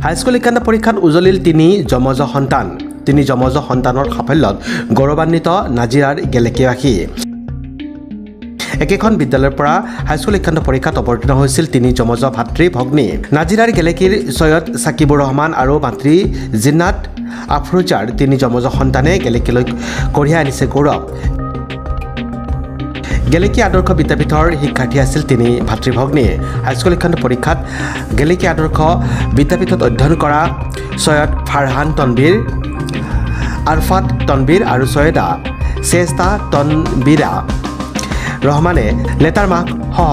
High school শিক্ষান্ত পৰীক্ষাত উজলিল 3 যমজ সন্তান। 3 যমজ সন্তানৰ সাফল্যত গৌৰৱান্বিত নাজিৰাৰ গেলেকীবাসী। একেখন বিদ্যালয়ৰ পৰা হাইস্কুল শিক্ষান্ত পৰীক্ষাত অৱতীৰ্ণ হৈছিল 3 যমজ ভাতৃ ভগ্নী। নাজিৰাৰ গেলেকীৰ সৈয়দ সাকিবুৰ ৰহমান আৰু মাতৃ জিন্নাত আফৰোজাৰ 3 যমজ সন্তানে গেলেকীলৈ কঢ়িয়াই আনিছে গৌৰৱ। গেলেকী আদৰ্শ বিদ্যাপীঠৰ শিক্ষাৰ্থী আছিল 3 ভাতৃ ভগ্নী। হাইস্কুল শিক্ষান্ত পৰীক্ষাত গেলেকী আদৰ্শ বিদ্যাপীঠত অধ্যয়ন কৰা সৈয়দ ফাৰহান তনবীৰ, আৰফাত তনবীৰ আৰু সৈয়দা চেষ্টা তনবীৰা ৰহমানে লেটাৰ মাৰ্ক সহ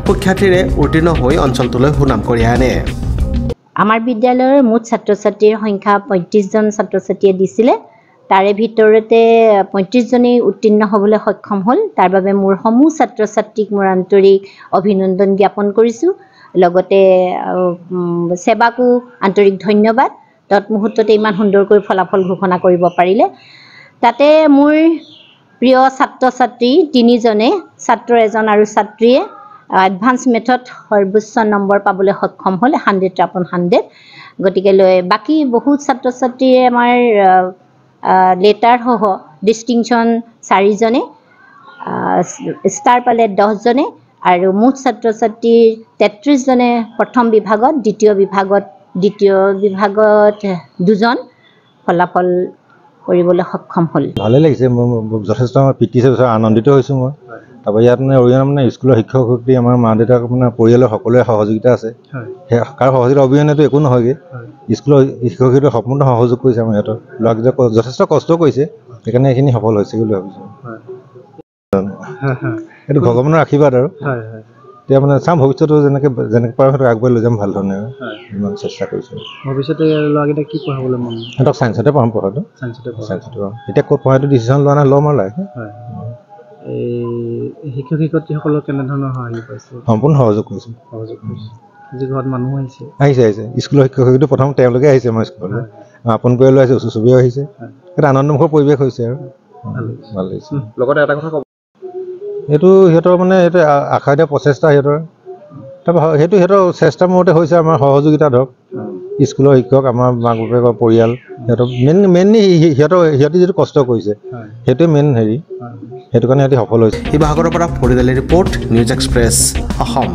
সুখ্যাতিৰে উত্তীৰ্ণ হৈ অঞ্চলটোলৈ সুনাম কঢ়িয়াই আনে। আমাৰ বিদ্যালয়ৰ মুঠ ছাত্ৰ ছাত্ৰীৰ সংখ্যা 35জন ছাত্ৰ ছাত্ৰীয়ে দিছিলে। তাৰে ভিতৰতে 35 জনেই উত্তীৰ্ণ হ'বলৈ সক্ষম হ'ল। তাৰ বাবে মোৰ সমূহ ছাত্ৰ ছাত্ৰীক মোৰ আন্তৰিক অভিনন্দন জ্ঞাপন কৰিছোঁ। লগতে সেৱাকো আন্তৰিক ধন্যবাদ। তৎমুহূৰ্ততে ইমান সুন্দৰকৈ ফলাফল ঘোষণা কৰিব পাৰিলে। তাতে মোৰ প্ৰিয় ছাত্ৰ ছাত্ৰী 3জনে, ছাত্ৰ এজন আৰু ছাত্ৰীয়ে এডভান্স মেথড সৰ্বোচ্চ নম্বৰ পাবলৈ সক্ষম হ'ল 100/100। গতিকে বাকী বহুত ছাত্ৰ ছাত্ৰীয়ে আমাৰ লেটাৰ সহ ডিষ্টিংশ্যন 4জনে, ষ্টাৰ পালে 10জনে আৰু মুঠ ছাত্ৰ ছাত্ৰীৰ 33জনে প্ৰথম বিভাগত, দ্বিতীয় বিভাগত 2জন ফলাফল কৰিবলৈ সক্ষম হ'ল। ভালে লাগিছে, মোৰ যথেষ্ট প্ৰীতি আনন্দিত হৈছোঁ মই। তাৰপৰা ইয়াত অৰিহণা স্কুলৰ শিক্ষক শিক্ষয়িত্ৰী, আমাৰ মা দেউতাক পৰিয়ালৰ সকলোৰে সহযোগিতা আছে। কাৰো সহযোগিতা অবিহনেতো একো নহয়গৈ। স্কুলৰ শিক্ষক শিক্ষয়িত্ৰীয়ে সম্পূৰ্ণ সহযোগ কৰিছে। আমাৰ সিহঁতৰ ল'ৰাকেইটাক যথেষ্ট কষ্ট কৰিছে, সেইকাৰণে এইখিনি সফল হৈছে বুলি ভাবিছোঁ। এইটো ভগৱানৰ আশীৰ্বাদ আৰু এতিয়া চাম ভৱিষ্যতে যেনেকৈ পাৰোঁ সেইটো আগবঢ়াই লৈ যাম ভাল ধৰণে, ইমান চেষ্টা কৰিছোঁ। ভৱিষ্যতে ল'ৰাকেইটাক কি পঢ়াবলৈ মন? সিহঁতক চায়েন্সতে পঢ়াম, পঢ়াটো চায়েন্সতে পঢ়াম। এতিয়া ক'ত পঢ়াটো ডিচিশ্যন লোৱা নাই, ল'ম আৰু লাহে। এই শিক্ষক শিক্ষয়িত্ৰীসকলক কেনেধৰণৰ সহায় পাইছে? সম্পূৰ্ণ সহযোগ কৰিছোঁ। আজি ঘৰত মানুহ আহিছে? আহিছে। স্কুলৰ শিক্ষক শিক্ষয়িত্ৰী প্ৰথম তেওঁলোকে আহিছে আমাৰ স্কুললৈ, আপোন পৰিয়ালো আহিছে, ওচৰ চুবুৰীয়াও আহিছে। এটা আনন্দমুখৰ পৰিৱেশ হৈছে আৰু ভাল লাগিছে। লগতে এটা কথা ক'ব, এইটো সিহঁতৰ এইটো আশা দিয়া প্ৰচেষ্টা সিহঁতৰ। তাৰপৰা সেইটো সিহঁতৰ চেষ্টাৰ মতে হৈছে আমাৰ সহযোগিতা। ধৰক স্কুলৰ শিক্ষক, আমাৰ মাক বাপেকৰ পৰিয়াল, সিহঁতৰ মেইনলি সিহঁতে যিটো কষ্ট কৰিছে সেইটোৱে মেইন হেৰি, সেইটো কাৰণে সিহঁতি সফল হৈছে। শিৱসাগৰৰ পৰা ফৰিদ আলীৰ ৰিপৰ্ট, নিউজ এক্সপ্ৰেছ অসম।